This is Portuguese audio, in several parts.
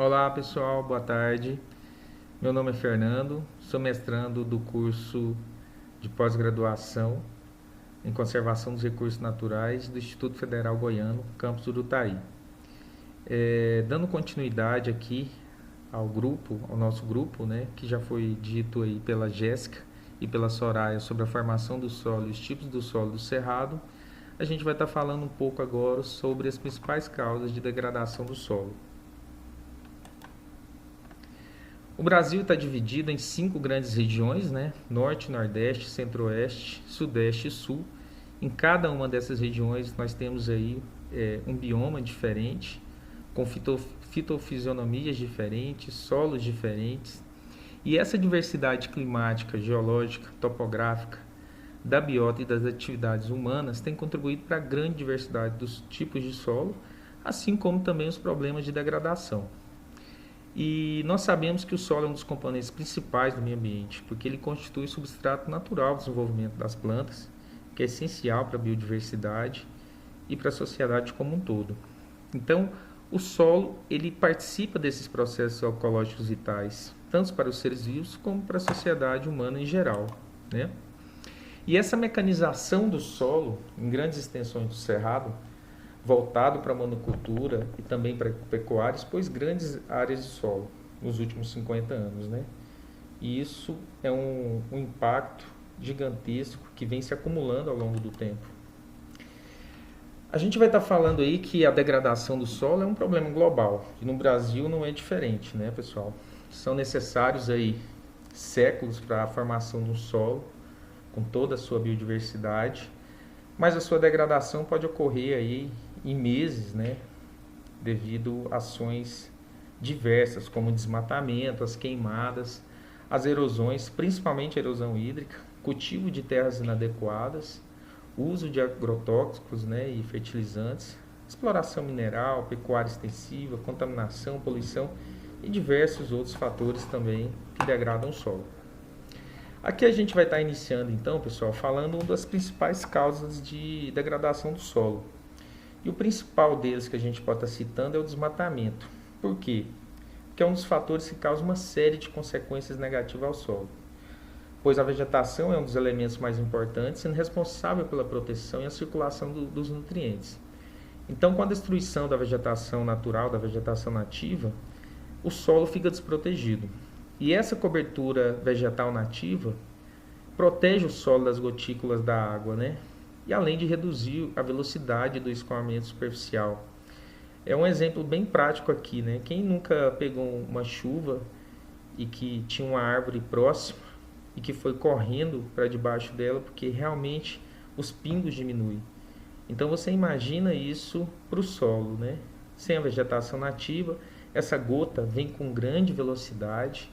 Olá pessoal, boa tarde. Meu nome é Fernando, sou mestrando do curso de pós-graduação em Conservação dos Recursos Naturais do Instituto Federal Goiano, campus Urutaí. Dando continuidade aqui ao nosso grupo, né, que já foi dito aí pela Jéssica e pela Soraya sobre a formação do solo e os tipos do solo do cerrado, a gente vai estar falando um pouco agora sobre as principais causas de degradação do solo. O Brasil está dividido em 5 grandes regiões, né? Norte, Nordeste, Centro-Oeste, Sudeste e Sul. Em cada uma dessas regiões nós temos aí um bioma diferente, com fitofisionomias diferentes, solos diferentes. E essa diversidade climática, geológica, topográfica, da biota e das atividades humanas tem contribuído para a grande diversidade dos tipos de solo, assim como também os problemas de degradação. E nós sabemos que o solo é um dos componentes principais do meio ambiente, porque ele constitui o substrato natural do desenvolvimento das plantas, que é essencial para a biodiversidade e para a sociedade como um todo. Então, o solo ele participa desses processos ecológicos vitais, tanto para os seres vivos como para a sociedade humana em geral, né? E essa mecanização do solo, em grandes extensões do cerrado, voltado para a monocultura e também para pecuária, expôs grandes áreas de solo nos últimos 50 anos, né? E isso é um impacto gigantesco que vem se acumulando ao longo do tempo. A gente vai estar falando aí que a degradação do solo é um problema global, e no Brasil não é diferente, né, pessoal? São necessários aí séculos para a formação do solo, com toda a sua biodiversidade, mas a sua degradação pode ocorrer aí em meses, né, devido a ações diversas, como o desmatamento, as queimadas, as erosões, principalmente a erosão hídrica, cultivo de terras inadequadas, uso de agrotóxicos, né, e fertilizantes, exploração mineral, pecuária extensiva, contaminação, poluição e diversos outros fatores também que degradam o solo. Aqui a gente vai estar iniciando então, pessoal, falando uma das principais causas de degradação do solo. E o principal deles que a gente pode estar citando é o desmatamento. Por quê? Porque é um dos fatores que causa uma série de consequências negativas ao solo. Pois a vegetação é um dos elementos mais importantes, sendo responsável pela proteção e a circulação dos nutrientes. Então, com a destruição da vegetação natural, da vegetação nativa, o solo fica desprotegido. E essa cobertura vegetal nativa protege o solo das gotículas da água, né? E além de reduzir a velocidade do escoamento superficial. É um exemplo bem prático aqui, né? Quem nunca pegou uma chuva e que tinha uma árvore próxima e que foi correndo para debaixo dela porque realmente os pingos diminuem. Então você imagina isso para o solo, né? Sem a vegetação nativa, essa gota vem com grande velocidade,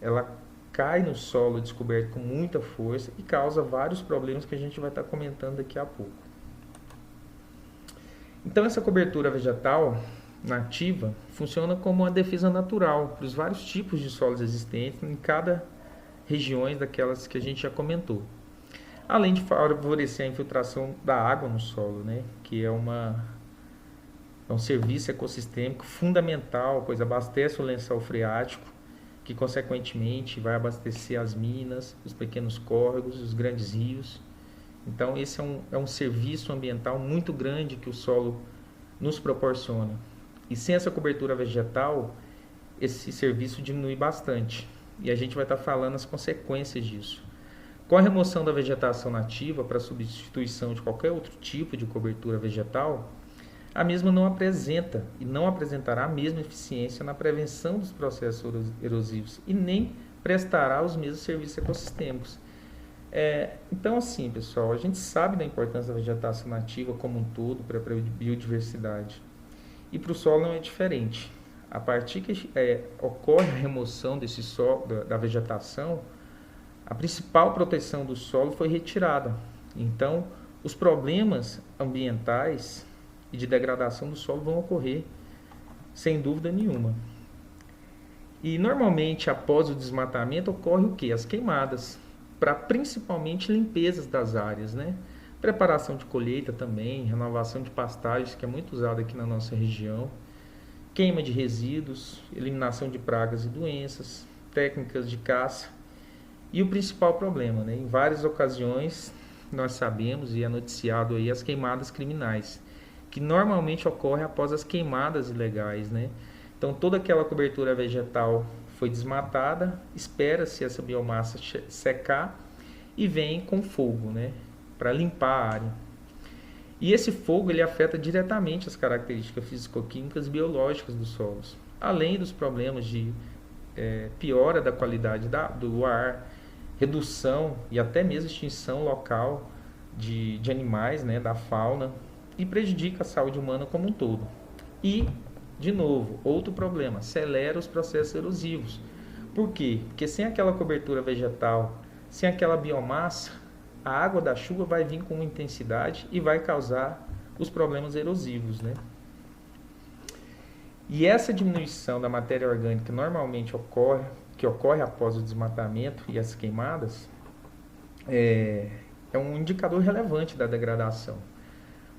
ela cai no solo descoberto com muita força e causa vários problemas que a gente vai estar comentando daqui a pouco. Então essa cobertura vegetal nativa funciona como uma defesa natural para os vários tipos de solos existentes em cada região daquelas que a gente já comentou. Além de favorecer a infiltração da água no solo, né? Que é um serviço ecossistêmico fundamental, pois abastece o lençol freático, que consequentemente vai abastecer as minas, os pequenos córregos, os grandes rios. Então esse é um serviço ambiental muito grande que o solo nos proporciona. E sem essa cobertura vegetal, esse serviço diminui bastante. E a gente vai estar falando as consequências disso. Com a remoção da vegetação nativa para substituição de qualquer outro tipo de cobertura vegetal, a mesma não apresenta e não apresentará a mesma eficiência na prevenção dos processos erosivos e nem prestará os mesmos serviços ecossistêmicos. Então, assim, pessoal, a gente sabe da importância da vegetação nativa como um todo para a biodiversidade. E para o solo não é diferente. A partir que ocorre a remoção desse solo, da vegetação, a principal proteção do solo foi retirada. Então, os problemas ambientais e de degradação do solo vão ocorrer sem dúvida nenhuma. E normalmente após o desmatamento ocorre o quê? As queimadas, para principalmente limpezas das áreas, né? Preparação de colheita também, renovação de pastagens, que é muito usado aqui na nossa região, queima de resíduos, eliminação de pragas e doenças, técnicas de caça. E o principal problema, né? Em várias ocasiões nós sabemos e é noticiado aí as queimadas criminais, que normalmente ocorrem após as queimadas ilegais, né? Então toda aquela cobertura vegetal foi desmatada, espera-se essa biomassa secar e vem com fogo, né? Para limpar a área. E esse fogo ele afeta diretamente as características físico-químicas e biológicas dos solos, além dos problemas de piora da qualidade do ar, redução e até mesmo extinção local de animais, né, da fauna, e prejudica a saúde humana como um todo. E, de novo, outro problema, acelera os processos erosivos. Por quê? Porque sem aquela cobertura vegetal, sem aquela biomassa, a água da chuva vai vir com uma intensidade e vai causar os problemas erosivos, né? E essa diminuição da matéria orgânica normalmente ocorre após o desmatamento e as queimadas, é um indicador relevante da degradação.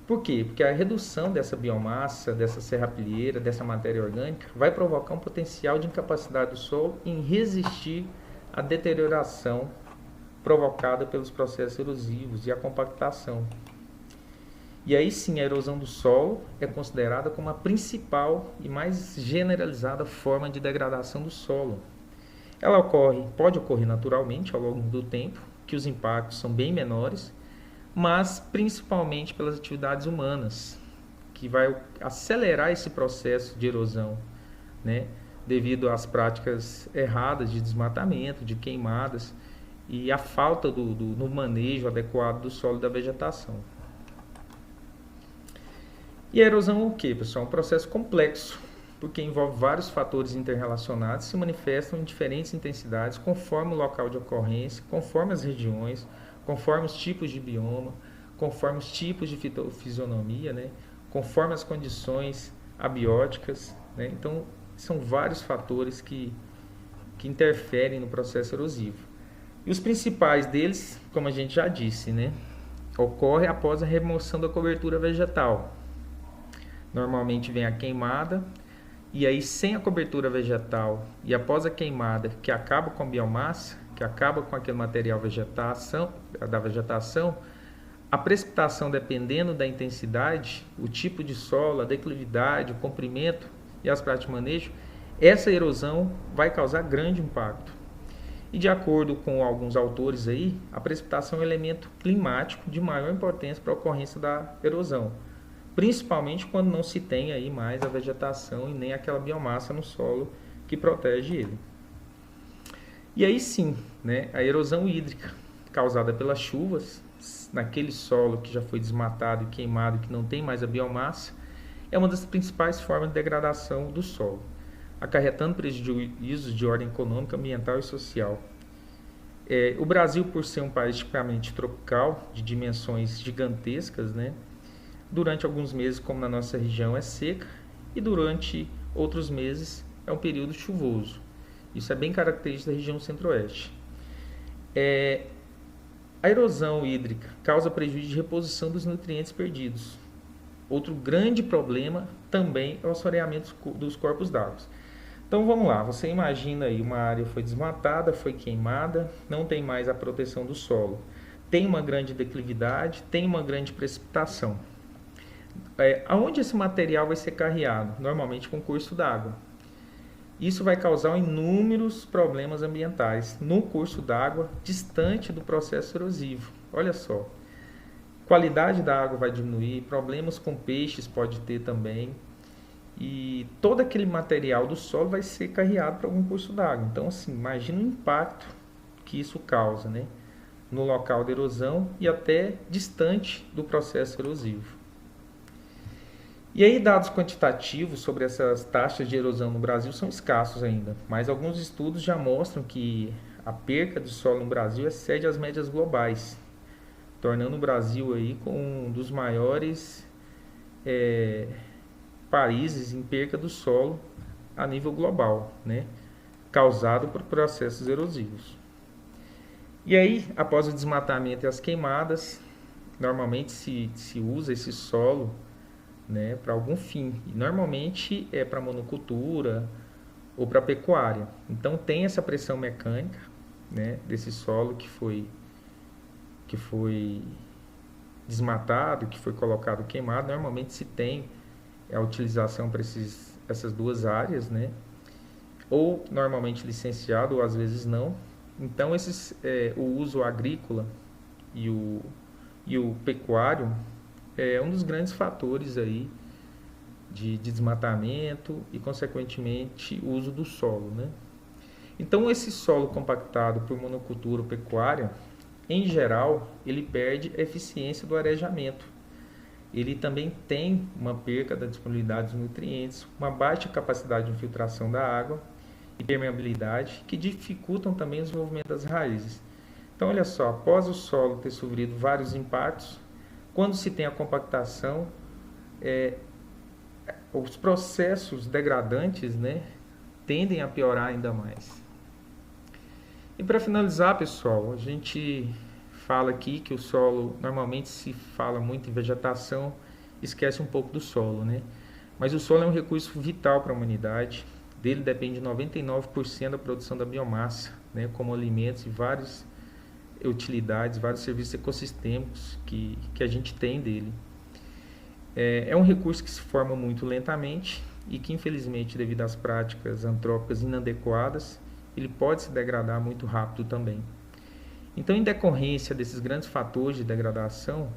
Por quê? Porque a redução dessa biomassa, dessa serrapilheira, dessa matéria orgânica, vai provocar um potencial de incapacidade do solo em resistir à deterioração provocada pelos processos erosivos e a compactação. E aí sim, a erosão do solo é considerada como a principal e mais generalizada forma de degradação do solo. Ela pode ocorrer naturalmente ao longo do tempo, que os impactos são bem menores, mas principalmente pelas atividades humanas, que vai acelerar esse processo de erosão, né? Devido às práticas erradas de desmatamento, de queimadas e a falta no manejo adequado do solo e da vegetação. E a erosão é o que, pessoal? É um processo complexo, porque envolve vários fatores interrelacionados que se manifestam em diferentes intensidades conforme o local de ocorrência, conforme as regiões, conforme os tipos de bioma, conforme os tipos de fitofisionomia, né? Conforme as condições abióticas, né? Então, são vários fatores que interferem no processo erosivo. E os principais deles, como a gente já disse, né? Ocorre após a remoção da cobertura vegetal. Normalmente vem a queimada, e aí sem a cobertura vegetal e após a queimada, que acaba com a biomassa, que acaba com aquele material da vegetação, a precipitação, dependendo da intensidade, o tipo de solo, a declividade, o comprimento e as práticas de manejo, essa erosão vai causar grande impacto. E de acordo com alguns autores aí, a precipitação é um elemento climático de maior importância para a ocorrência da erosão, principalmente quando não se tem aí mais a vegetação e nem aquela biomassa no solo que protege ele. E aí sim, né, a erosão hídrica causada pelas chuvas, naquele solo que já foi desmatado e queimado, que não tem mais a biomassa, é uma das principais formas de degradação do solo, acarretando prejuízos de ordem econômica, ambiental e social. O Brasil, por ser um país tipicamente tropical, de dimensões gigantescas, né, durante alguns meses, como na nossa região, é seca, e durante outros meses é um período chuvoso. Isso é bem característico da região centro-oeste. A erosão hídrica causa prejuízo de reposição dos nutrientes perdidos. Outro grande problema também é o assoreamento dos corpos d'água. Então vamos lá, você imagina aí uma área foi desmatada, foi queimada, não tem mais a proteção do solo. Tem uma grande declividade, tem uma grande precipitação. Aonde esse material vai ser carreado? Normalmente com curso d'água. Isso vai causar inúmeros problemas ambientais no curso d'água, distante do processo erosivo. Olha só, qualidade da água vai diminuir, problemas com peixes pode ter também, e todo aquele material do solo vai ser carreado para algum curso d'água. Então, assim, imagina o impacto que isso causa, né, no local de erosão e até distante do processo erosivo. E aí, dados quantitativos sobre essas taxas de erosão no Brasil são escassos ainda, mas alguns estudos já mostram que a perca de solo no Brasil excede as médias globais, tornando o Brasil aí com um dos maiores países em perca do solo a nível global, né, causado por processos erosivos. E aí, após o desmatamento e as queimadas, normalmente se usa esse solo né, para algum fim. E normalmente é para monocultura ou para pecuária. Então tem essa pressão mecânica, né, desse solo que foi desmatado, que foi colocado queimado. Normalmente se tem a utilização para essas duas áreas, né, ou normalmente licenciado, ou às vezes não. Então o uso agrícola e o pecuário é um dos grandes fatores aí de desmatamento e, consequentemente, o uso do solo, né? Então, esse solo compactado por monocultura ou pecuária, em geral, ele perde a eficiência do arejamento. Ele também tem uma perca da disponibilidade de nutrientes, uma baixa capacidade de infiltração da água e permeabilidade, que dificultam também o desenvolvimento das raízes. Então, olha só, após o solo ter sofrido vários impactos, quando se tem a compactação, os processos degradantes, né, tendem a piorar ainda mais. E para finalizar, pessoal, a gente fala aqui que o solo, normalmente se fala muito em vegetação, esquece um pouco do solo, né? Mas o solo é um recurso vital para a humanidade. Dele depende 99% da produção da biomassa, né, como alimentos e várias utilidades, vários serviços ecossistêmicos que a gente tem dele. É um recurso que se forma muito lentamente e que, infelizmente, devido às práticas antrópicas inadequadas, ele pode se degradar muito rápido também. Então, em decorrência desses grandes fatores de degradação,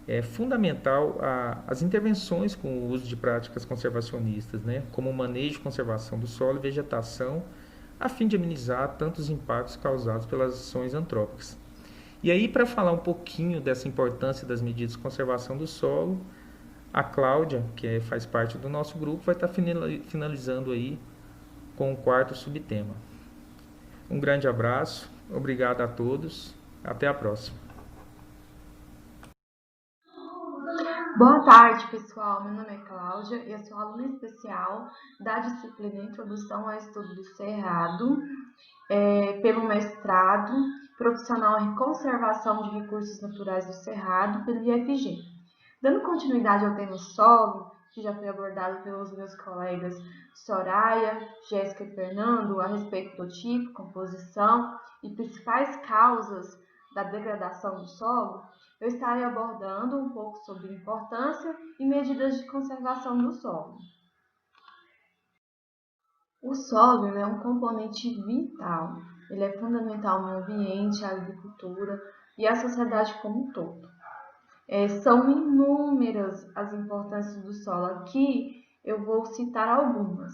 é fundamental as intervenções com o uso de práticas conservacionistas, né, como o manejo e conservação do solo e vegetação, a fim de amenizar tantos impactos causados pelas ações antrópicas. E aí, para falar um pouquinho dessa importância das medidas de conservação do solo, a Cláudia, que faz parte do nosso grupo, vai estar finalizando aí com o quarto subtema. Um grande abraço, obrigado a todos, até a próxima. Boa tarde, pessoal. Meu nome é Cláudia e eu sou aluna especial da disciplina Introdução ao Estudo do Cerrado, pelo mestrado profissional em Conservação de Recursos Naturais do Cerrado, pelo IFG. Dando continuidade ao tema solo, que já foi abordado pelos meus colegas Soraya, Jéssica e Fernando, a respeito do tipo, composição e principais causas da degradação do solo, eu estarei abordando um pouco sobre a importância e medidas de conservação do solo. O solo é um componente vital, ele é fundamental no ambiente, à agricultura e à sociedade como um todo. São inúmeras as importâncias do solo. Aqui eu vou citar algumas.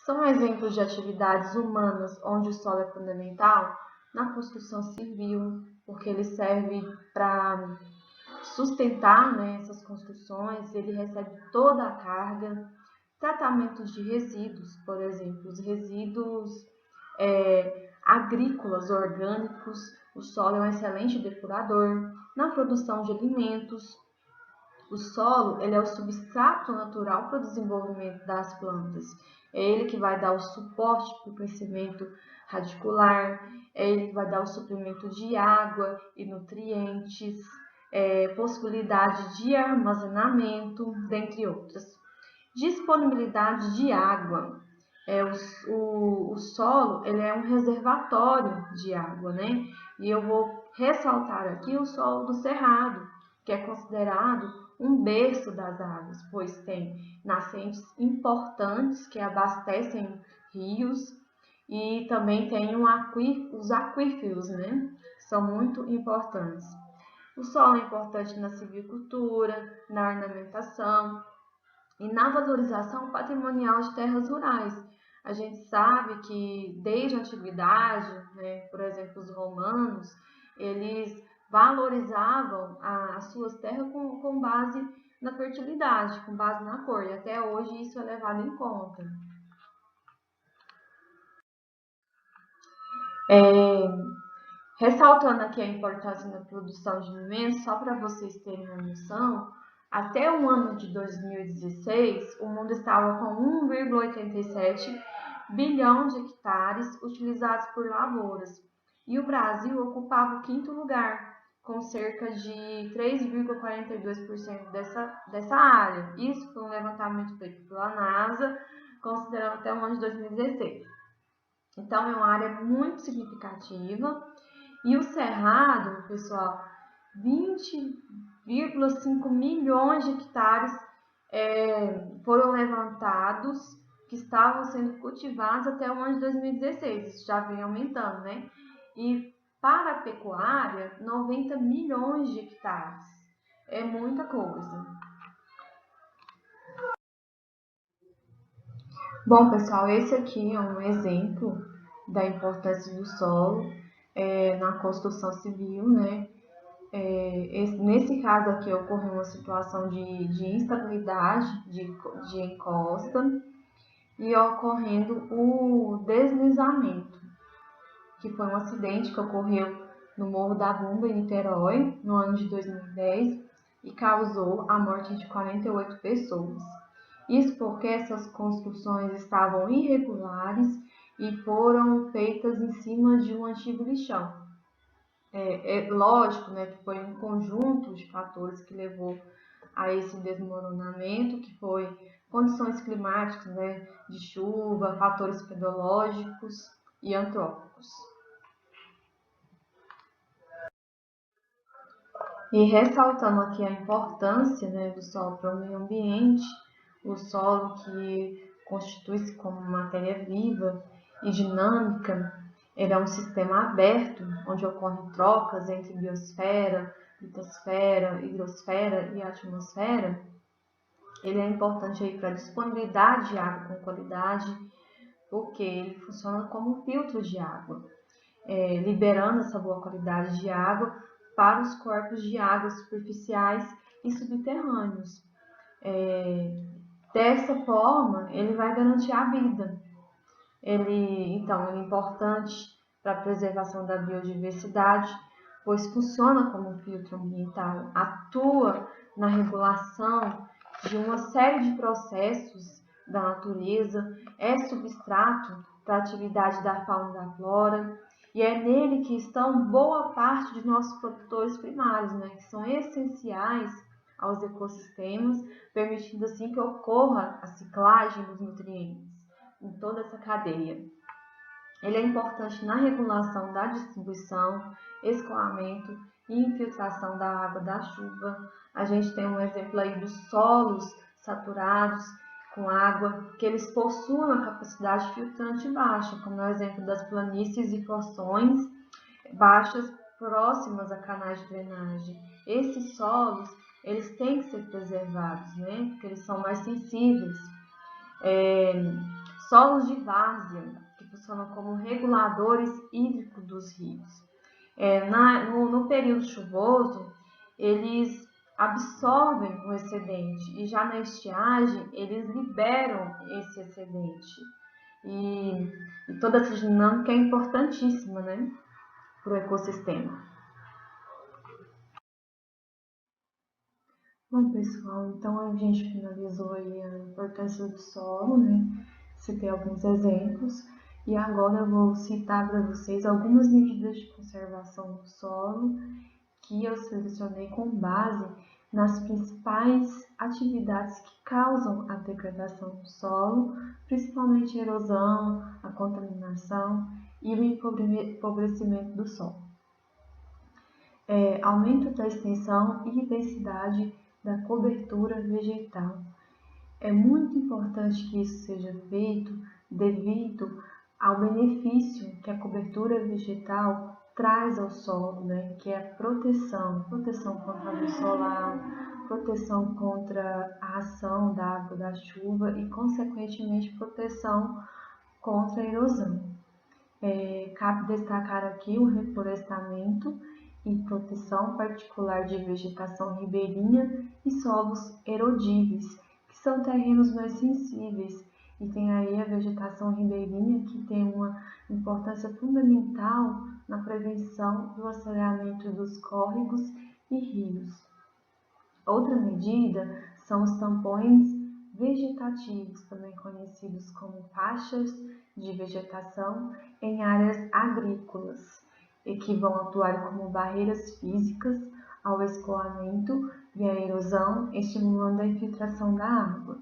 São exemplos de atividades humanas onde o solo é fundamental na construção civil, porque ele serve para sustentar, né, essas construções, ele recebe toda a carga. Tratamentos de resíduos, por exemplo, os resíduos agrícolas orgânicos, o solo é um excelente depurador. Na produção de alimentos, o solo ele é o substrato natural para o desenvolvimento das plantas. É ele que vai dar o suporte para o crescimento radicular, é ele que vai dar o suprimento de água e nutrientes, possibilidade de armazenamento, dentre outras. Disponibilidade de água. O solo ele é um reservatório de água, né? E eu vou ressaltar aqui o solo do cerrado, que é considerado um berço das águas, pois tem nascentes importantes que abastecem rios e também tem os aquíferos, né? São muito importantes. O solo é importante na silvicultura, na ornamentação e na valorização patrimonial de terras rurais. A gente sabe que desde a antiguidade, né, por exemplo, os romanos, eles valorizavam as suas terras com base na fertilidade, com base na cor, e até hoje isso é levado em conta. Ressaltando aqui a importância da produção de alimentos, só para vocês terem uma noção, até o ano de 2016, o mundo estava com 1,87 bilhão de hectares utilizados por lavouras, e o Brasil ocupava o quinto lugar, com cerca de 3,42% dessa área. Isso foi um levantamento feito pela NASA, considerando até o ano de 2016. Então, é uma área muito significativa. E o Cerrado, pessoal, 20,5 milhões de hectares foram levantados, que estavam sendo cultivados até o ano de 2016. Isso já vem aumentando, né? E para a pecuária, 90 milhões de hectares. É muita coisa. Bom, pessoal, esse aqui é um exemplo da importância do solo na construção civil, né? Nesse caso aqui ocorreu uma situação de instabilidade de encosta e ocorrendo o deslizamento, que foi um acidente que ocorreu no Morro da Bumba, em Niterói, no ano de 2010, e causou a morte de 48 pessoas. Isso porque essas construções estavam irregulares e foram feitas em cima de um antigo lixão. É lógico, né, que foi um conjunto de fatores que levou a esse desmoronamento, que foi condições climáticas, né, de chuva, fatores pedológicos e antrópicos. E ressaltando aqui a importância, né, do solo para o meio ambiente, o solo que constitui-se como matéria viva e dinâmica, ele é um sistema aberto, onde ocorrem trocas entre biosfera, litosfera, hidrosfera e atmosfera. Ele é importante aí para a disponibilidade de água com qualidade, porque ele funciona como filtro de água, liberando essa boa qualidade de água para os corpos de água superficiais e subterrâneos. Dessa forma, ele vai garantir a vida. Então, ele é importante para a preservação da biodiversidade, pois funciona como filtro ambiental, atua na regulação de uma série de processos da natureza, é substrato para a atividade da fauna e da flora, e é nele que estão boa parte de nossos produtores primários, né, que são essenciais aos ecossistemas, permitindo assim que ocorra a ciclagem dos nutrientes em toda essa cadeia. Ele é importante na regulação da distribuição, escoamento e infiltração da água da chuva. A gente tem um exemplo aí dos solos saturados com água, que eles possuem uma capacidade filtrante baixa, como é o exemplo das planícies e porções baixas próximas a canais de drenagem. Esses solos, eles têm que ser preservados, né? Porque eles são mais sensíveis. Solos de várzea, que funcionam como reguladores hídricos dos rios. No período chuvoso, eles absorvem o excedente e já na estiagem eles liberam esse excedente. E toda essa dinâmica é importantíssima, né, para o ecossistema. Bom, pessoal, então a gente finalizou aí a importância do solo, né? Citei alguns exemplos e agora eu vou citar para vocês algumas medidas de conservação do solo que eu selecionei com base nas principais atividades que causam a degradação do solo, principalmente a erosão, a contaminação e o empobrecimento do solo. Aumento da extensão e densidade da cobertura vegetal. É muito importante que isso seja feito devido ao benefício que a cobertura vegetal traz ao solo, né? Que é a proteção contra a luz solar, proteção contra a ação da água da chuva e, consequentemente, proteção contra a erosão. Cabe destacar aqui o reflorestamento e proteção particular de vegetação ribeirinha e solos erodíveis, que são terrenos mais sensíveis, e tem aí a vegetação ribeirinha que tem uma importância fundamental na prevenção do assoreamento dos córregos e rios. Outra medida são os tampões vegetativos, também conhecidos como faixas de vegetação em áreas agrícolas. e que vão atuar como barreiras físicas ao escoamento e à erosão, estimulando a infiltração da água.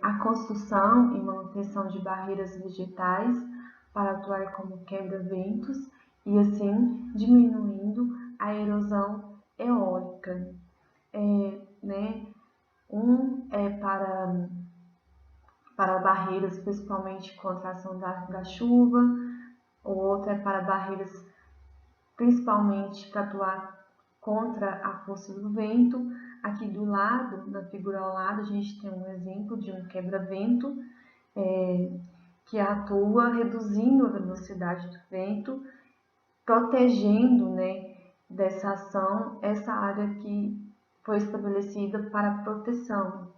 A construção e manutenção de barreiras vegetais para atuar como quebra-ventos e assim diminuindo a erosão eólica. Um é para barreiras principalmente contra a ação da chuva, o outro é para barreiras principalmente para atuar contra a força do vento. Aqui do lado, na figura ao lado, a gente tem um exemplo de um quebra-vento que atua reduzindo a velocidade do vento, protegendo, dessa ação essa área que foi estabelecida para proteção.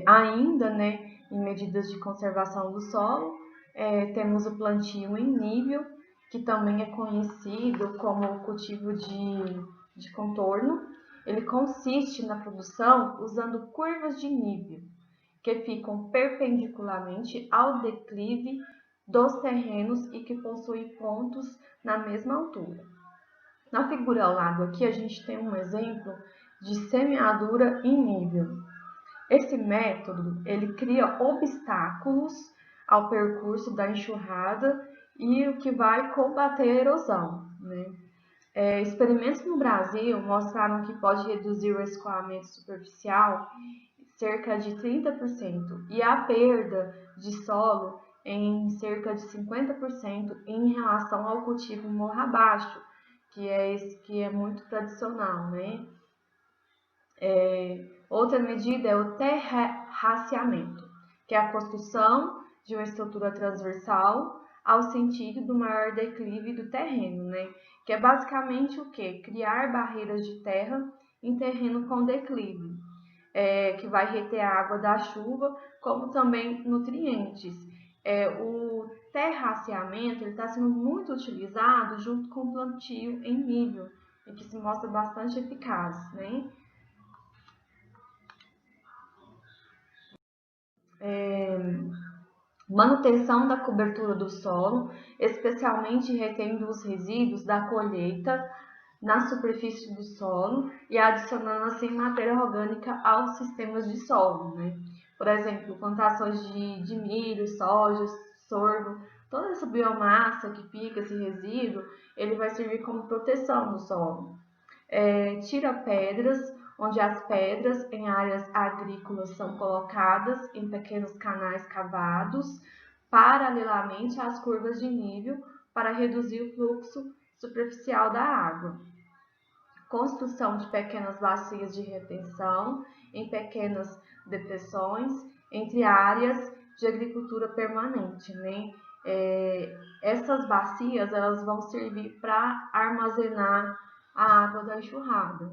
Ainda, em medidas de conservação do solo, temos o plantio em nível, que também é conhecido como o cultivo de contorno. Ele consiste na produção usando curvas de nível, que ficam perpendicularmente ao declive dos terrenos e que possuem pontos na mesma altura. Na figura ao lado aqui, a gente tem um exemplo de semeadura em nível. Esse método, ele cria obstáculos ao percurso da enxurrada e o que vai combater a erosão, experimentos no Brasil mostraram que pode reduzir o escoamento superficial cerca de 30% e a perda de solo em cerca de 50% em relação ao cultivo morro abaixo, que é esse que é muito tradicional, Outra medida é o terraceamento, que é a construção de uma estrutura transversal ao sentido do maior declive do terreno, que é basicamente o quê? Criar barreiras de terra em terreno com declive, que vai reter a água da chuva, como também nutrientes. O terraceamento está sendo muito utilizado junto com o plantio em nível, e que se mostra bastante eficaz, Manutenção da cobertura do solo, especialmente retendo os resíduos da colheita na superfície do solo e adicionando assim matéria orgânica aos sistemas de solo, Por exemplo, plantações de milho, soja, sorgo, toda essa biomassa que fica, esse resíduo, ele vai servir como proteção do solo. Tira pedras, onde as pedras em áreas agrícolas são colocadas em pequenos canais cavados paralelamente às curvas de nível para reduzir o fluxo superficial da água. Construção de pequenas bacias de retenção em pequenas depressões entre áreas de agricultura permanente, Essas bacias elas vão servir para armazenar a água da enxurrada.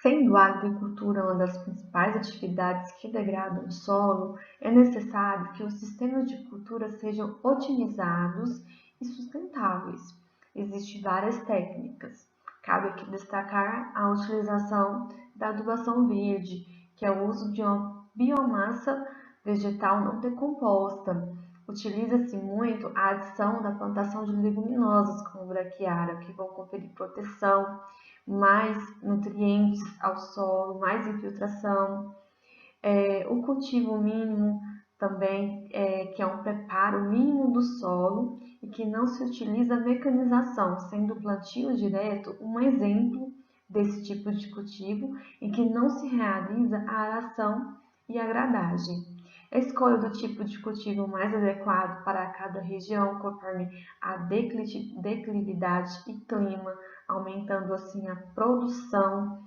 Sendo a agricultura uma das principais atividades que degradam o solo, é necessário que os sistemas de cultura sejam otimizados e sustentáveis. Existem várias técnicas. Cabe aqui destacar a utilização da adubação verde, que é o uso de uma biomassa vegetal não decomposta. Utiliza-se muito a adição da plantação de leguminosas como braquiária, que vão conferir proteção, mais nutrientes ao solo, mais infiltração. O cultivo mínimo também, que é um preparo mínimo do solo e que não se utiliza mecanização, sendo o plantio direto um exemplo desse tipo de cultivo em que não se realiza a aração e a gradagem. A escolha do tipo de cultivo mais adequado para cada região, conforme a declividade e clima, aumentando assim a produção,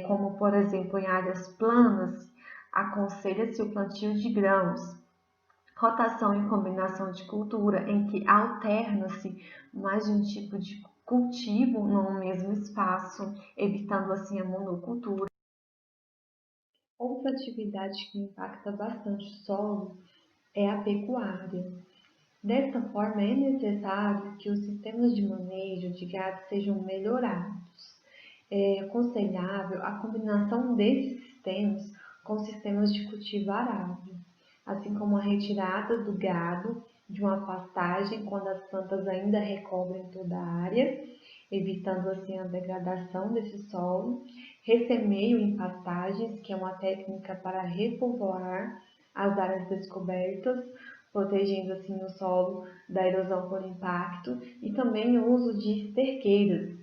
como por exemplo em áreas planas, aconselha-se o plantio de grãos, rotação em combinação de cultura, em que alterna-se mais de um tipo de cultivo no mesmo espaço, evitando assim a monocultura. Outra atividade que impacta bastante o solo é a pecuária. Desta forma, é necessário que os sistemas de manejo de gado sejam melhorados. É aconselhável a combinação desses sistemas com sistemas de cultivo arável, assim como a retirada do gado de uma pastagem quando as plantas ainda recobrem toda a área, evitando assim a degradação desse solo, ressemeio em pastagens, que é uma técnica para repovoar as áreas descobertas, protegendo assim o solo da erosão por impacto, e também o uso de esterqueiras.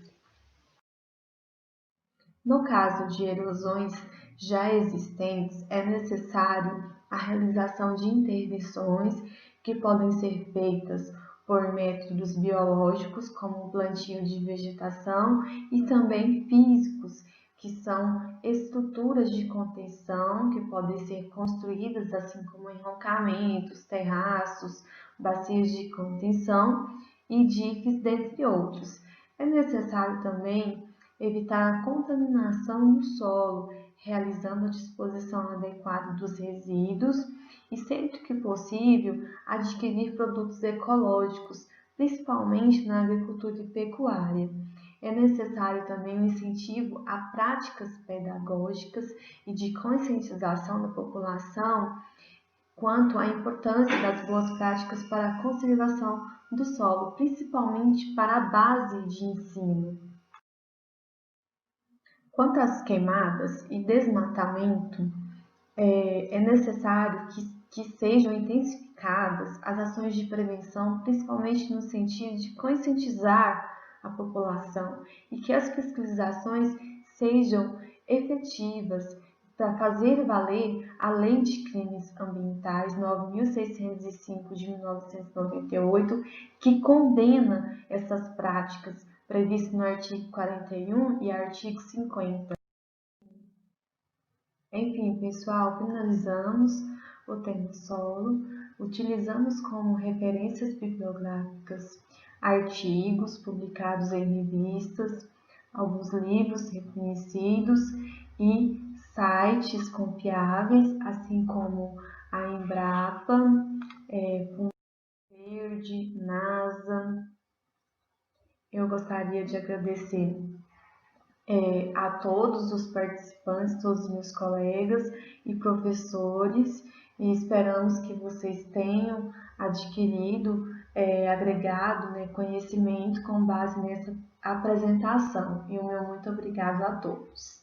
No caso de erosões já existentes, é necessário a realização de intervenções que podem ser feitas por métodos biológicos, como o plantio de vegetação, e também físicos, que são estruturas de contenção que podem ser construídas, assim como enroncamentos, terraços, bacias de contenção e diques, dentre outros. É necessário também evitar a contaminação do solo, realizando a disposição adequada dos resíduos e, sempre que possível, adquirir produtos ecológicos, principalmente na agricultura e pecuária. É necessário também um incentivo a práticas pedagógicas e de conscientização da população quanto à importância das boas práticas para a conservação do solo, principalmente para a base de ensino. Quanto às queimadas e desmatamento, é necessário que sejam intensificadas as ações de prevenção, principalmente no sentido de conscientizar a população e que as fiscalizações sejam efetivas para fazer valer a Lei de Crimes Ambientais 9.605 de 1998, que condena essas práticas previstas no artigo 41 e artigo 50. Enfim, pessoal, finalizamos o tema solo, utilizamos como referências bibliográficas artigos publicados em revistas, alguns livros reconhecidos e sites confiáveis, assim como a Embrapa, Fundo Verde, NASA. Eu gostaria de agradecer a todos os participantes, todos os meus colegas e professores, e esperamos que vocês tenham adquirido, agregado, né, conhecimento com base nessa apresentação. E o meu muito obrigado a todos.